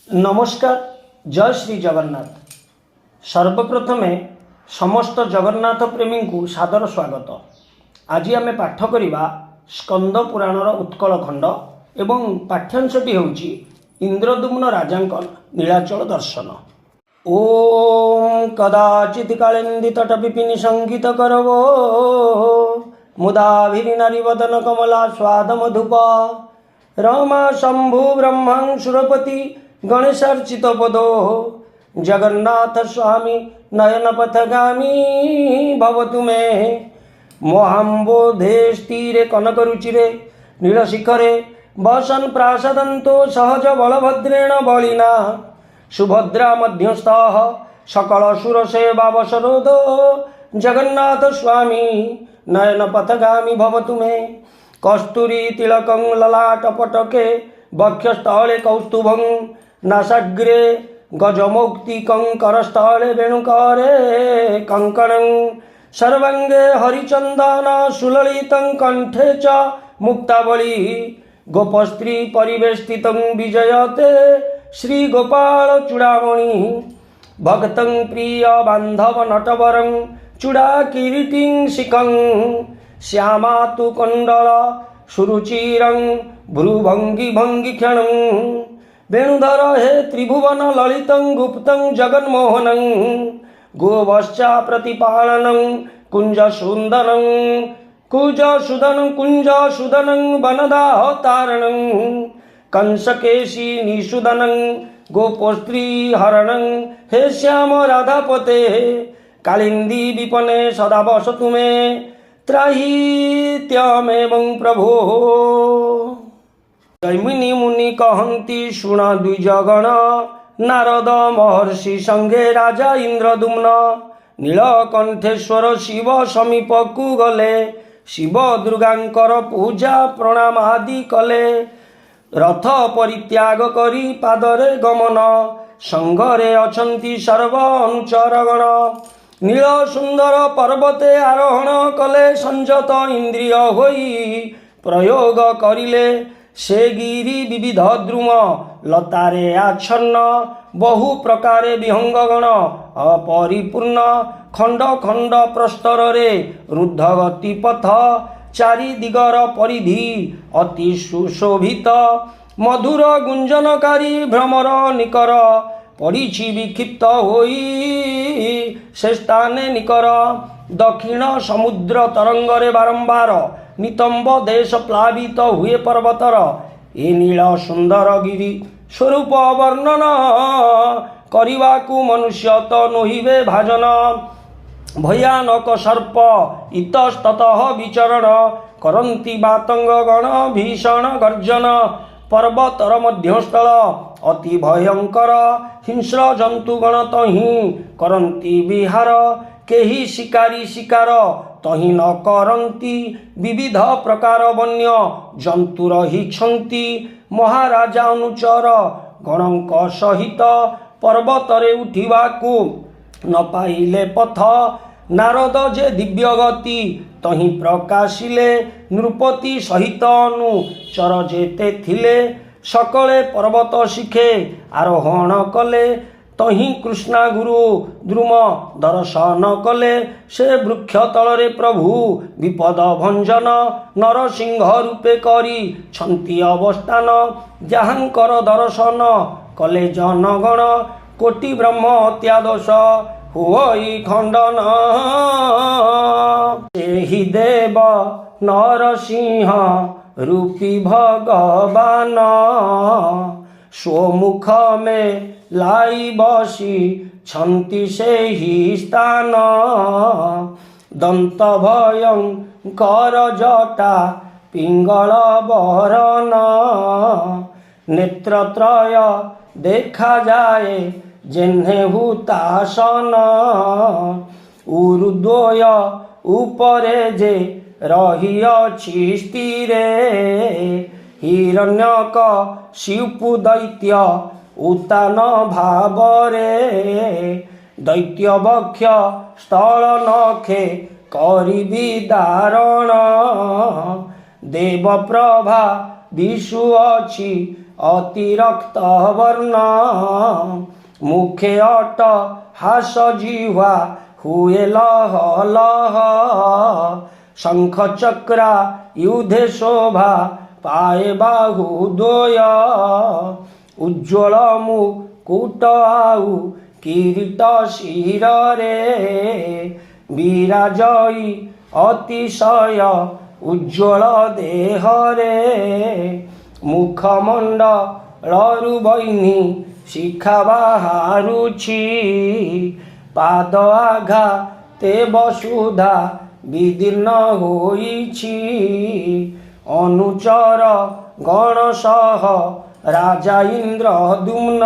नमस्कार। जय श्री जगन्नाथ। सर्वप्रथमे समस्त जगन्नाथ प्रेमी को सादर स्वागत। आज आम पाठ करवा स्कंद पुराणर उत्कल खंड एवं पाठ्यांशटी होउची इंद्रदुम्न राजांक नीलाचल दर्शन। ओम कदाचित् कालिंदी तट विपिन संगीत करवो मुदाभिरी नारी वदन कमला स्वाद मधुप रमा शंभु ब्रह्मं सुरपति गणेशार्चित पदो जगन्नाथ स्वामी नयन पथगामी भवतु मे मोहाम्बोधेस्तीरे कनक रुचिरे नीलशिखरे वसन प्रासदंतो सहज बलभद्रेण बलिना सुभद्रा मध्यस्थः सकल सुरसेवावसरोदो जगन्नाथ स्वामी नयन पथगामी भवतु मे कस्तूरी तिलकं ललाटपटके वक्षस्थले कौस्तुभं नासाग्रे गजमौक्तिकं करस्थले वेणुकरे कंकणं सर्वांगे हरिचंदन सुललितं कंठे च मुक्तावली गोपस्त्री परिवेष्टितं विजयते श्री गोपाल चूड़ामणि भक्तं प्रिय बांधव नटवरं चूड़ा किरीटिं शिखं श्यामा तु कुंडल सुरुचिरं भ्रुभंगी भंगी क्षणं वेणुधर हे त्रिभुवन ललितं गुप्तं जगन्मोहनं गोवश्चा प्रतिपालनं कुंज सुंदनं कुंज सुदनं वनदाह तारणं कंसकेशी निषुदनं गोपोस्त्री हरणं हे श्याम राधापते कालिंदी विपने सदा वसतु मे त्राहित्यमेवं प्रभो। जैमिनी मुनि कहन्ति शुण द्विजगण नारद महर्षि संगे राजा इंद्रदुम्न नीलकंठेश्वर शिव समीप को गले शिव दुर्गांकर पूजा प्रणाम आदि कले रथ परित्याग करी पादरे गमन संघरे अछंती सर्व अनुचरगण नील सुंदर पर्वते आरोहण कले संजत इंद्रिय होई प्रयोग करिले से गिरी विविध द्रुम लतारे आच्छन्न बहु प्रकारे विहंगगण अपरिपूर्ण खंड खंड प्रस्तर रे रुद्ध गति पथ चारि दिगर परिधि अति सुशोभित मधुर गुंजनकारी भ्रमर निकर पड़िछि विक्षिप्त होई से स्थाने निकर दक्षिण समुद्र तरंगरे बारंबार नितंब देश प्लावित हुए पर्वतर ए नील सुंदर गिरी स्वरूप वर्णन करिवाकु मनुष्य तो नोहिबे भाजन भयानक सर्प इतस्ततः विचरण करन्ति बातंग गण भीषण गर्जन पर्वतर मध्यस्थल अति भयंकर हिंस्र जंतुगण तहि करन्ति विहार केही शिकारी शिकार तहि न करन्ति विविध प्रकार वन्य जंतु रहिछन्ति महाराजा अनुचर गणंक सहित पर्वतरे उठिबाकु न पाइले पथ नारद जे दिव्य गति तहि प्रकाशिले नृपति सहित अनुचर जेते थिले सकले पर्वत शिखे आरोहण कले तहि कृष्णा गुरु द्रुम दर्शन कले से वृक्ष तलरे प्रभु विपद भंजन नरसिंह रूपे करी छंती अवस्थान जहांकर दर्शन कले जनगण कोटि ब्रह्म त्यादोष हुई खंडन सेहि देव नरसिंह रूपी भगवान स्वमुख में लाई बसी छंती से ही स्थान दंत भयंकर जटा पिंगल बहरन नेत्रत्रय देखा जाए जेन्हे हुतासन उरुद्वय उपरे जे रहिअछि स्थिरे हिरण्यक शिवपु दैत्य उतान भावरे दैत्य बक्ष स्थल नखे करिबि दारण देव प्रभा विषु अछि अतिरक्त वर्ण मुखे अट हास जिह्वा हुए लह लह शंख चक्रा युधे शोभा पाए बाहुद्वय उज्ज्वल मुकुट आउ किरीट शिरे विराजई अतिशय उज्ज्वल देहरे मुखमंडलरु बहिनी शिखा बाहारुछि पाद आघाते वसुधा विदीर्ण होइछि अनुचर गण सह राजा इंद्रद्युम्न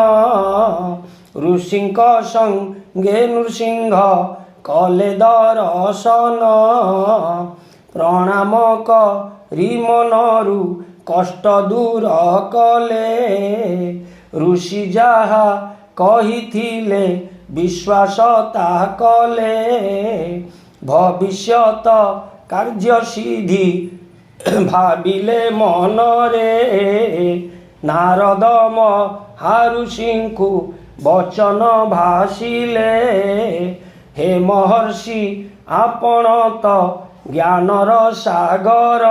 ऋषिंक संगे नृसिंह कले दर्शन प्रणाम करि मनरु कष्ट दूर कले ऋषि जाहा कहिथिले विश्वासता कले भविष्यत कार्य सिद्धि भाविले मनरे नारद महाऋषिंकु वचन भाषिले हे महर्षि आपण तो ज्ञानर सागर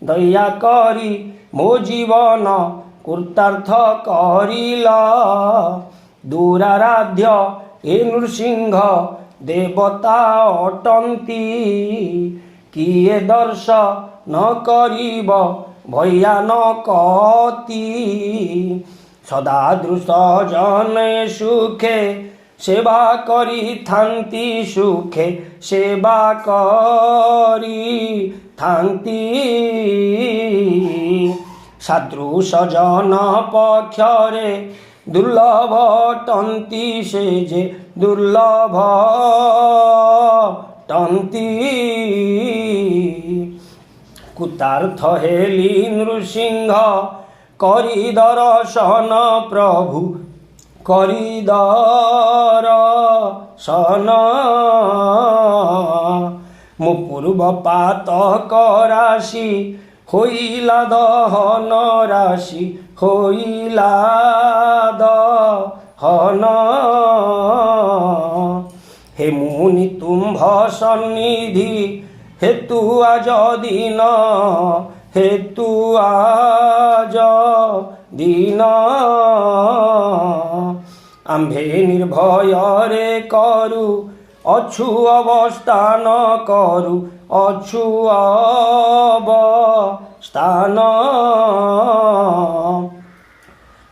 दया करी मो जीवन कृतार्थ करिला दूराराध्य हे नृसिंह देवता अटंती किए दर्शन करिब भयानक अति सदा दृश जने सुखे सेवा करी थांती सुखे सेवा करी थांती सादृश जन पक्षरे दुर्लभ टंती से जे दुर्लभ टंती कुतार्थ हेली नृसिंह करि दर्शन प्रभु करि दर्शन मो पूर्व पातक राशि होइला दहन राशि होइला दहन हे मुनि तुम्भ सन्निधि हेतु आज दिन हेतु आज दिन आम्भे निर्भय रे करु अछु अवस्थान करु अछु अवस्थान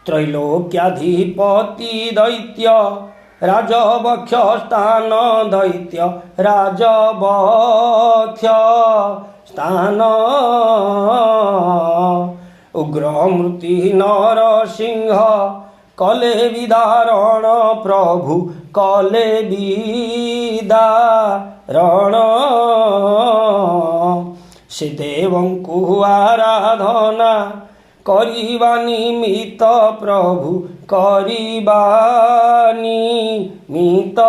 त्रैलोक्याधिपति दैत्य राजवक्ष स्थान दैत्य राजवक्ष स्थान उग्रमूर्ति नरसिंह कले विदारण प्रभु कले विदारण से देवंकु आराधना करिबा निमित्त प्रभु करिबा निमित्त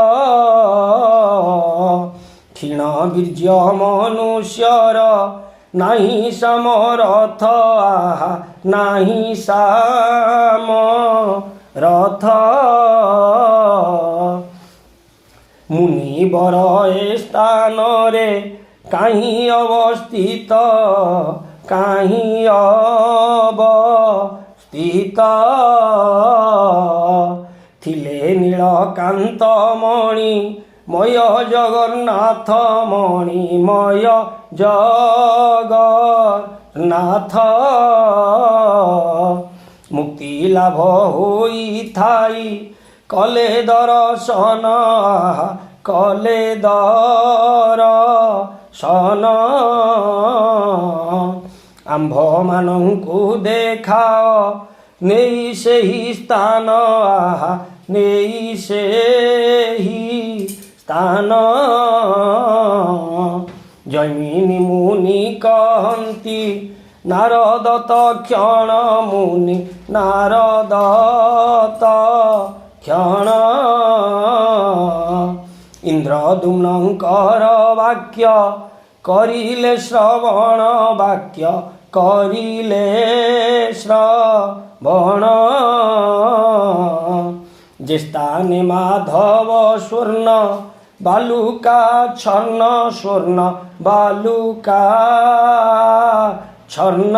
क्षीण वीर्य मनुष्यर नाही समरथ आहा नाही समरथ मुनिवर ए स्थान रे काहीं अवस्थित काहीं अवस्थित थिले नीलकांत मणि मय जगन्नाथ मणिमय जगन्नाथ मुक्ति लाभ होई थाई कले दर्शन कले दर्शन आम्भ मानंकु देखाओ नेई सेही स्थान नेई सेही स्थान जैमिनी मुनि कहन्ति नारद तक्षण मुनि नारद तक्षण इंद्रद्युम्नकर वाक्य करिले श्रवण वाक्य करिले श्रवण जे स्थाने माधव स्वर्ण बालुका छन्न स्वर्ण बालुका छन्न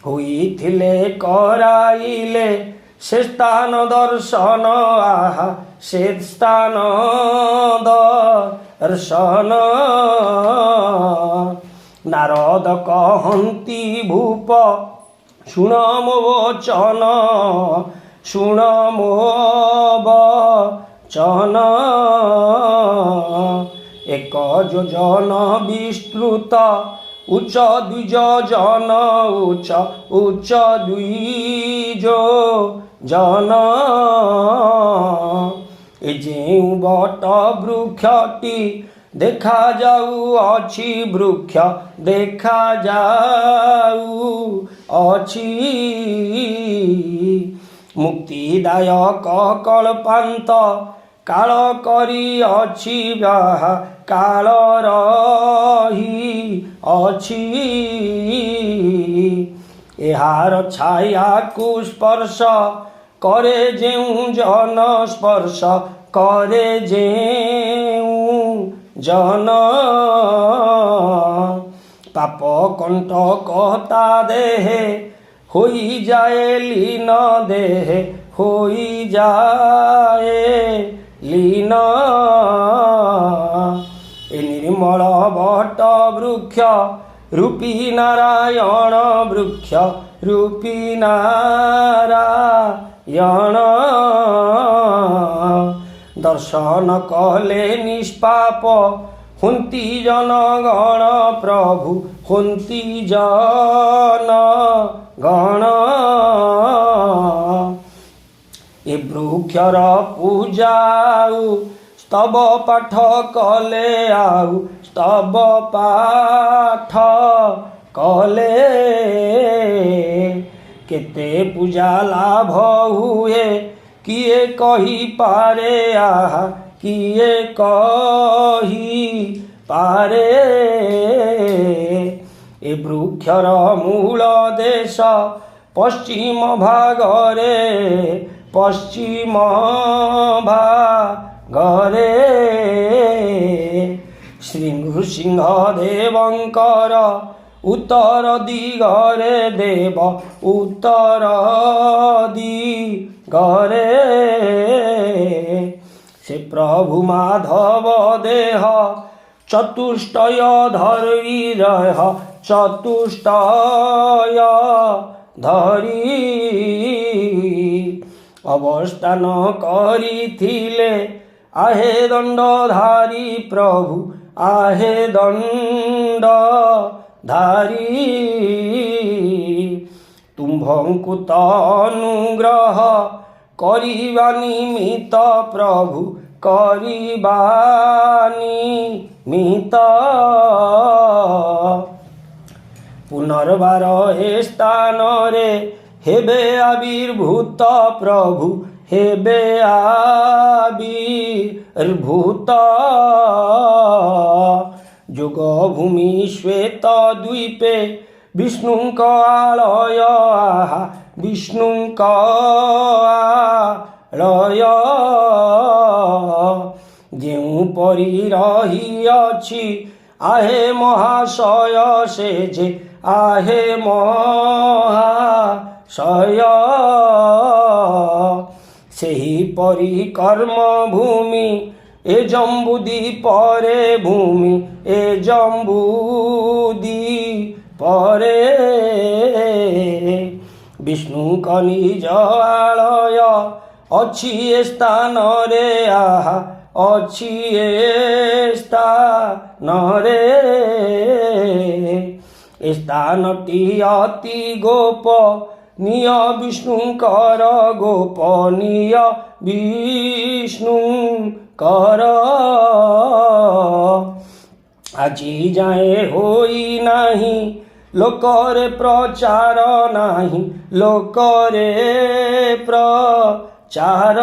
होइथिले कराइले से स्थान दर्शन आहा से स्थान दर्शन नारद कहन्ति भूप शुण मो वचन शुण मो वचन एक योजन विस्तृत उच्च द्विजन उच्च द्विजन ए जेउ बट वृक्षटी देखा जाऊ अछि वृक्ष देखा जाऊ अछि मुक्तिदायक कल्पान्त काल करी अछि काल रही अछि एहार छाया को स्पर्श करे जेउ जन स्पर्श करे जेउ जन पाप कंटकता देहे होई जाए लीन देहे होई जाए लीन ए निर्मल बट वृक्ष रूपी नारायण वृक्ष रूपी नारायण दर्शन कले निष्पाप हुंती जनगण प्रभु हुंती जनगण ए वृक्षर पूजाऊ स्तव पाठ कले आउ स्तव पाठ कले केते पूजा लाभ हुए किए कही पारे आहा किए कही पारे ए वृक्षर मूल देश पश्चिम भागरे पश्चिम भागरे श्री नृसिंह देवंकर उत्तर दिगरे देव उत्तर दिगरे से प्रभु माधव देह चतुष्टय धरी रह चतुष्टय धरी अवस्थान करिथिले आहे दंडधारी प्रभु आहे दंडधारी तुम्भंकु अनुग्रह करिबा निमित्त प्रभु करिबा निमित्त पुनर्बार ए स्थान रे हेबे आविर्भूत प्रभु हेबे आविर्भूत जुग भूमि श्वेत द्वीपे विष्णुंक आलय विष्णुंक आलय जेउ परी रही अछि आहे महाशय से जे आहे महाशय सेही परी कर्म भूमि ए जम्बुदीप रे भूमि ए जम्बुदीप रे विष्णु निज आलय अछि ए स्थान रे आहा अछि ए स्थान रे ए स्थानटी अति गोपनीय विष्णुकर गोपनीय विष्णुकर আজি जाए होई नाही लोकरे प्रचार नाही लोकरे प्रचार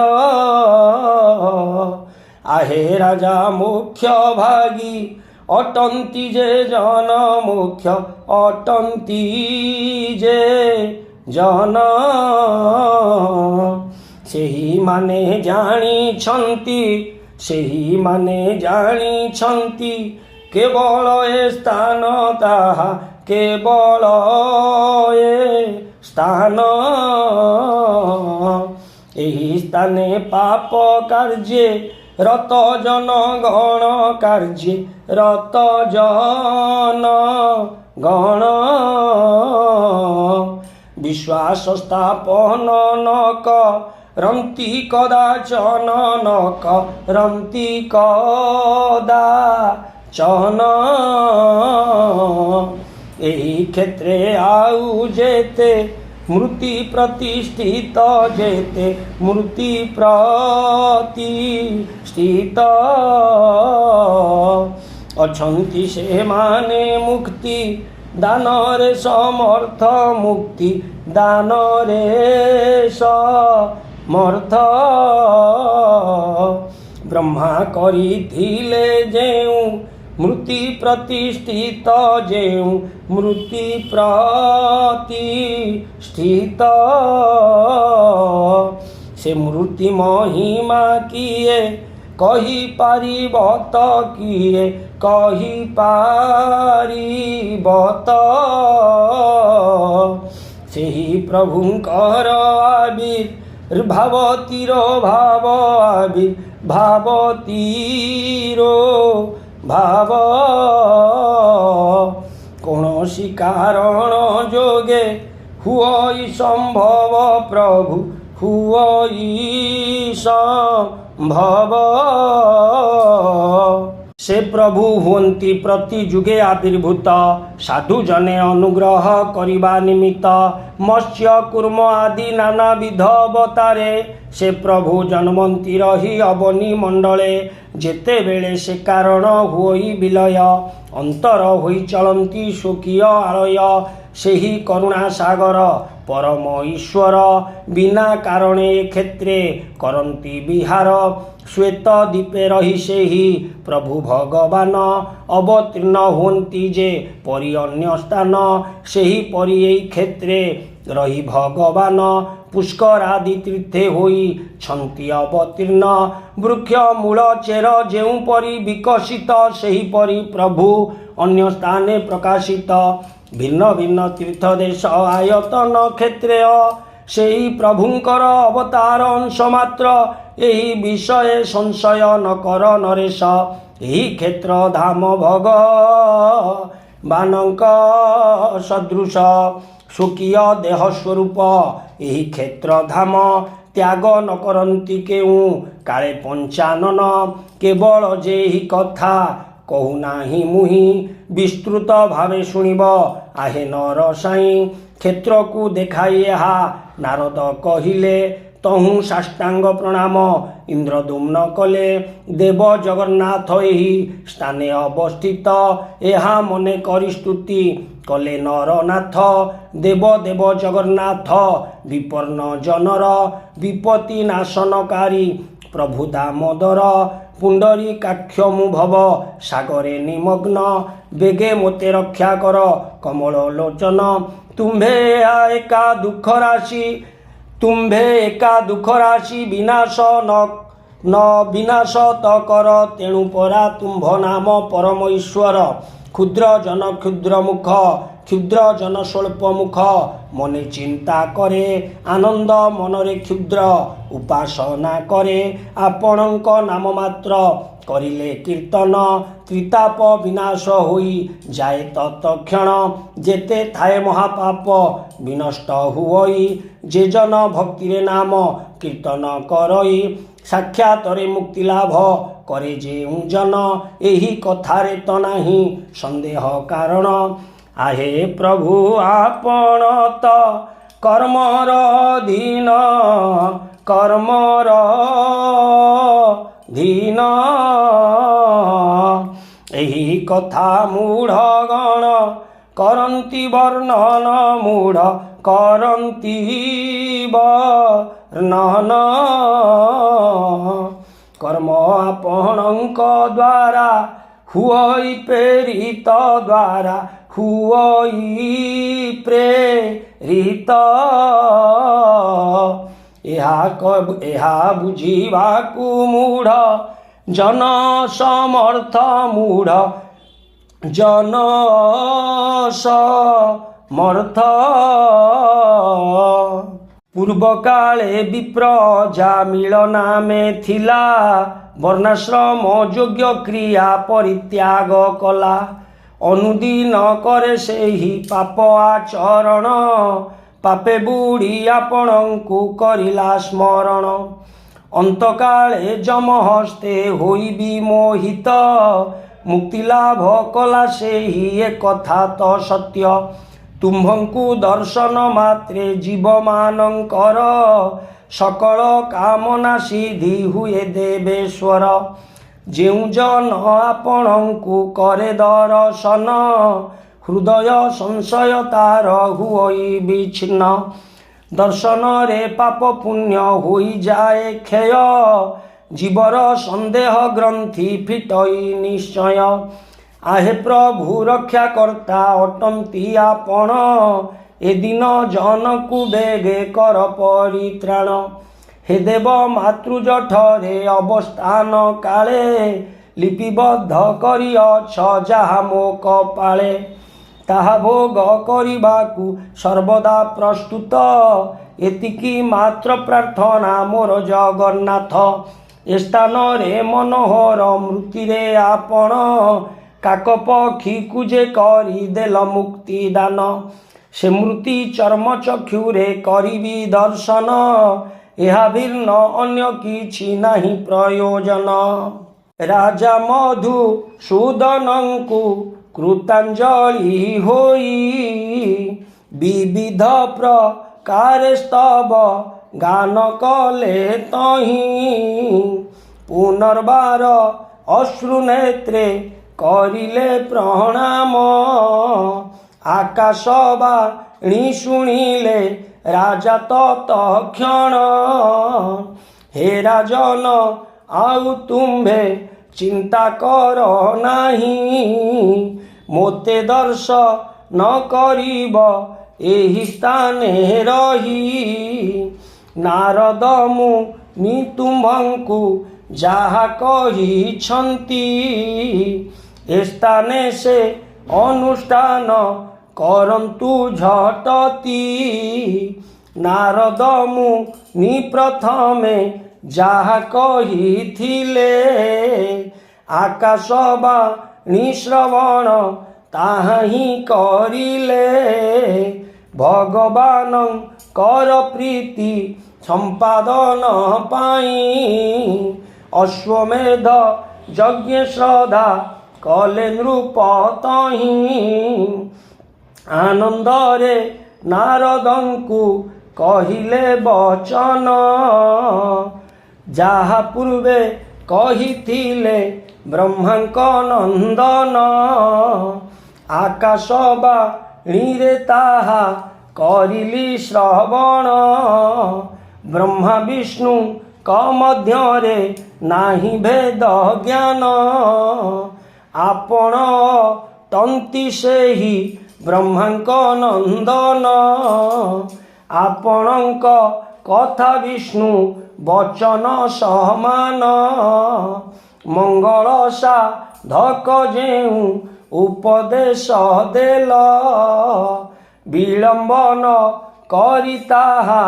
आहे राजा मुख्य भागी अटंती जे जन मुख्य अटंती जे जन सेही माने जानिछंती सेही माने जानिछंती केवल ए स्थान ताहा केवल ए स्थान एही स्थाने पाप कार्ये रत जन गण कार्ये रत जन गण विश्वास स्थापन नक रंती कदाचन नक रंती कदाचन एही क्षेत्रे आउ जेते मृति प्रतिष्ठित जेते मृति प्रतिष्ठित अछंती से माने मुक्ति दानरे समर्थ मुक्ति दानरे समर्थ ब्रह्मा करिथिले जेउ मृति प्रतिष्ठित जेउ मृति प्रतिष्ठित से मृति महिमा किए कही पारिब त किए कही पारिब त सेही प्रभुंकर आविर्भावतीरो भाव आविर्भावतीरो भाव कौनसी कारण जोगे हुई संभव प्रभु हुई संभव से प्रभु हुंती प्रति जुगे आविर्भूत साधु जने अनुग्रह करिबा निमित्त मत्स्य कूर्म आदि नाना विध अवतारे से प्रभु जन्मंती रही अवनी मंडले जेते बेले से कारण हुई विलय अंतर होई चलंती स्वकीय आलय सेही करुणा सागर परम ईश्वर बिना कारणे क्षेत्रे करंती विहार श्वेत दीपे रही सेही प्रभु भगवान अवतीर्ण हुंती जे परि अन्य स्थान सेही परि एई क्षेत्रे रही भगवान पुष्कर आदि तीर्थे होई छंती अवतीर्ण वृक्ष मूल चेर जेउ परि विकसित सेही परि प्रभु अन्य स्थाने प्रकाशित भिन्न भिन्न तीर्थ देश आयतन क्षेत्रे सेही प्रभुंकर अवतार अंश मात्र एही विषय संशय न कर नरेश एही क्षेत्र धाम भगवानक सदृश स्वकीय देह स्वरूप एही क्षेत्र धाम त्याग न करंती केउ काले पंचानन केवल जेही कथा कहू नाही मुहि विस्तृत भावे शुणिब आहे नर साई क्षेत्र को देखाई हा नारद कहिले तहु साष्टांग प्रणाम इंद्रदुम्न कले देव जगन्नाथ एही स्थाने अवस्थित एहा मने करी स्तुति कले नरनाथ देव देव जगन्नाथ विपन्न जनर विपत्ति नाशनकारी प्रभु दामोदर पुंडरी काक्षमु भव सागरे निमग्न बेगे मोते रक्षा कर कमल लोचन तुम्भे एका दुख राशि तुम्भे एका दुख राशि विनाश न विनाश त कर तेणु परा तुम्भ नाम परम ईश्वर क्षुद्र जन क्षुद्र मुख क्षुद्र जन स्वल्प मुख मने चिंता करे आनंद मनरे क्षुद्र उपासना करे आपणक नाम मात्र करिले कीर्तन त्रिताप विनाश होई जाए तत्क्षण जेते थाए महापाप विनष्ट हुई जे जन भक्तिरे नाम कीर्तन करई साक्षातरे मुक्ति लाभ करे जेउ जन एही कथारे त नाही संदेह कारण आहे प्रभु आपण त कर्मर धीन कर्मर धीन एही कथा मूढ़ गण करंती वर्णन मूढ़ करंती वर्णन कर्म आपणक द्वारा हुई प्रेरित द्वारा हुई प्रेरित ଏହା ବୁଝିବାକୁ ମୂଢ଼ ଜନ ସମର୍ଥ ମୂଢ଼ ଜନ ସମର୍ଥ। ପୂର୍ବ କାଳେ ବିପ୍ର ଜାମିଳ ନାମେ ଥିଲା, ବର୍ଣ୍ଣାଶ୍ରମ ଯୋଗ୍ୟ କ୍ରିୟା ପରିତ୍ୟାଗ କଲା। ଅନୁଦିନ କରେ ସେହି ପାପ ଆଚରଣ, ପାପେ ବୁଡ଼ି ଆପଣଙ୍କୁ କରିଲା ସ୍ମରଣ। ଅନ୍ତକାଳେ ଯମହସ୍ତେ ହୋଇ ବିମୋହିତ, ମୁକ୍ତି ଲାଭ କଲା ସେହି ଏକଥା ତ ସତ୍ୟ। ତୁମ୍ଭଙ୍କୁ ଦର୍ଶନ ମାତ୍ରେ ଜୀବମାନଙ୍କର, ସକଳ କାମନା ସିଦ୍ଧି ହୁଏ ଦେବେଶ୍ୱର। ଯେଉଁ ଜନ ଆପଣଙ୍କୁ କରେ ଦର୍ଶନ, ହୃଦୟ ସଂଶୟ ତାର ହୁଇ ବିଚ୍ଛିନ୍ନ। ଦର୍ଶନରେ ପାପ ପୁଣ୍ୟ ହୋଇଯାଏ କ୍ଷୟ, ଜୀବର ସନ୍ଦେହ ଗ୍ରନ୍ଥି ଫିଟଇ ନିଶ୍ଚୟ। ଆହେ ପ୍ରଭୁ ରକ୍ଷାକର୍ତ୍ତା ଅଟନ୍ତି ଆପଣ, ଏ ଦିନ ଜନକୁ ବେଗେ କର ପରିତ୍ରାଣ। ହେ ଦେବ ମାତୃଜଠରେ ଅବସ୍ଥାନ କାଳେ, ଲିପିବଦ୍ଧ କରିଅଛ ଯାହା ମୋ କପାଳେ। ତାହା ଭୋଗ କରିବାକୁ ସର୍ବଦା ପ୍ରସ୍ତୁତ, ଏତିକି ମାତ୍ର ପ୍ରାର୍ଥନା ମୋର ଜଗନ୍ନାଥ। ଏ ସ୍ଥାନରେ ମନୋହର ମୂର୍ତ୍ତିରେ ଆପଣ, କାକ ପକ୍ଷୀକୁ ଯେ କରିଦେଲ ମୁକ୍ତି ଦାନ। ସେ ମୂର୍ତ୍ତି ଚର୍ମ ଚକ୍ଷୁରେ କରିବି ଦର୍ଶନ, ଏହା ଭିନ୍ନ ଅନ୍ୟ କିଛି ନାହିଁ ପ୍ରୟୋଜନ। ରାଜା ମଧୁସୂଦନଙ୍କୁ କୃତାଞ୍ଜଳି ହୋଇ, ବିବିଧ ପ୍ରକାରେ ସ୍ତବ ଗାନ କଲେ ତହିଁ। ପୁନର୍ବାର ଅଶ୍ରୁନେତ୍ରେ କରିଲେ ପ୍ରଣାମ, ଆକାଶବାଣୀ ଶୁଣିଲେ ରାଜା ତତକ୍ଷଣ। ହେ ରାଜନ ଆଉ ତୁମ୍ଭେ ଚିନ୍ତା କର ନାହିଁ, ମୋତେ ଦର୍ଶନ କରିବ ଏହି ସ୍ଥାନେ ରହି। ନାରଦ ମୁନି ତୁମ୍ଭଙ୍କୁ ଯାହା କହିଛନ୍ତି, ଏ ସ୍ଥାନେ ସେ ଅନୁଷ୍ଠାନ କରନ୍ତୁ ଝଟତି। ନାରଦ ମୁନି ପ୍ରଥମେ ଯାହା କହିଥିଲେ, ଆକାଶବାଣୀ ଶ୍ରବଣ ତାହା ହିଁ କରିଲେ। ଭଗବାନଙ୍କର ପ୍ରୀତି ସମ୍ପାଦନ ପାଇଁ, ଅଶ୍ୱମେଧ ଯଜ୍ଞ ଶ୍ରଦ୍ଧା କଲେ ନୃପ ତହିଁ। ଆନନ୍ଦରେ ନାରଦଙ୍କୁ କହିଲେ ବଚନ, ଯାହା ପୂର୍ବେ କହିଥିଲେ ବ୍ରହ୍ମାଙ୍କ ନନ୍ଦନ। ଆକାଶବାଣୀରେ ତାହା କରିଲି ଶ୍ରବଣ, ବ୍ରହ୍ମା ବିଷ୍ଣୁଙ୍କ ମଧ୍ୟରେ ନାହିଁ ଭେଦ ଜ୍ଞାନ। ଆପଣ ତନ୍ତି ସେହି ବ୍ରହ୍ମାଙ୍କ ନନ୍ଦନ, ଆପଣଙ୍କ କଥା ବିଷ୍ଣୁ ବଚନ ସମାନ। ମଙ୍ଗଳ ସାଧକ ଯେଉଁ ଉପଦେଶ ଦେଲ, ବିଳମ୍ବନ କରି ତାହା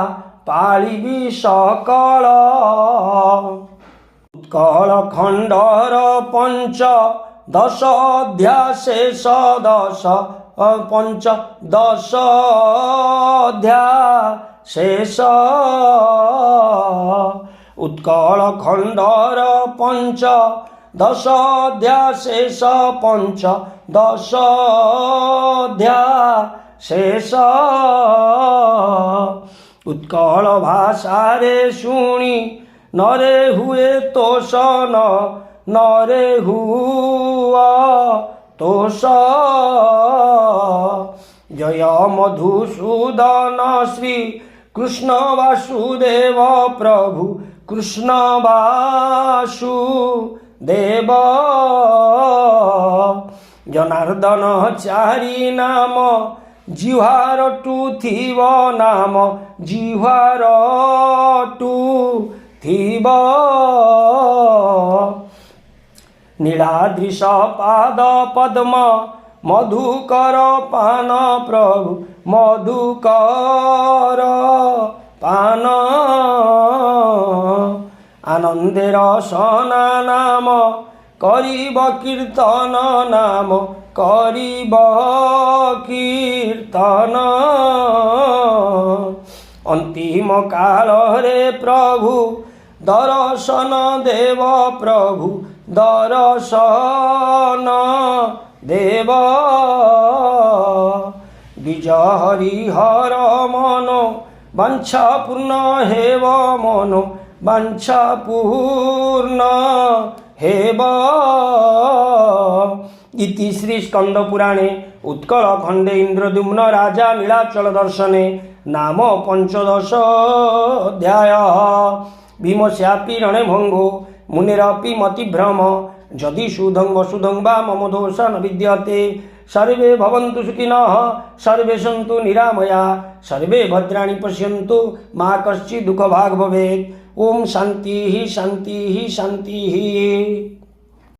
ପାଳିବି ସକଳ। ଉତ୍କଳ ଖଣ୍ଡର ପଞ୍ଚଦଶ ଅଧ୍ୟାୟ ଶେଷ ପଞ୍ଚଦଶ ଅଧ୍ୟାୟ ଶେଷ। ଉତ୍କଳ ଖଣ୍ଡର ପଞ୍ଚଦଶ ଅଧ୍ୟାୟ ଶେଷ ପଞ୍ଚଦଶ ଅଧ୍ୟାୟ ଶେଷ। ଉତ୍କଳ ଭାଷାରେ ଶୁଣି ନରେ ହୁଏ ତୋଷଣ, ନରେ ହୁଅ ତୋଷ। ଜୟ ମଧୁସୂଦନ ଶ୍ରୀ କୃଷ୍ଣ ବାସୁଦେବ ପ୍ରଭୁ, କୃଷ୍ଣ ବାସୁ देव जनार्दन चारि नाम जिह्वार टुथिब नाम जिह्वार टुथिब नीलाद्रिश पाद पद्म मधुकर पान प्रभु मधुकर पान आनंदेर सना नाम करिब कीर्तन नाम करिब कीर्तन अंतिम काल रे प्रभु दर्शन देव प्रभु दर्शन देव द्विज हरिहर मनो वांछा पूर्ण हेव मनो वांछा पूर्ण हेव इति श्री स्कंद पुराणे उत्कल खंडे इंद्रद्युम्न राजा नीलाचल दर्शने नाम 15 अध्याय। भीमस्यापि रणे भंगो मुनिरपि मतिभ्रम जदि सुधं वसुधं वा मम दोष न विद्यते। सर्वे भवन्तु सुखिनः सर्वे सन्तु निरामया सर्वे भद्राणि पश्यन्तु मा कश्चित् दुःखभाग् भवेत्। ओम शांति शांति शांति।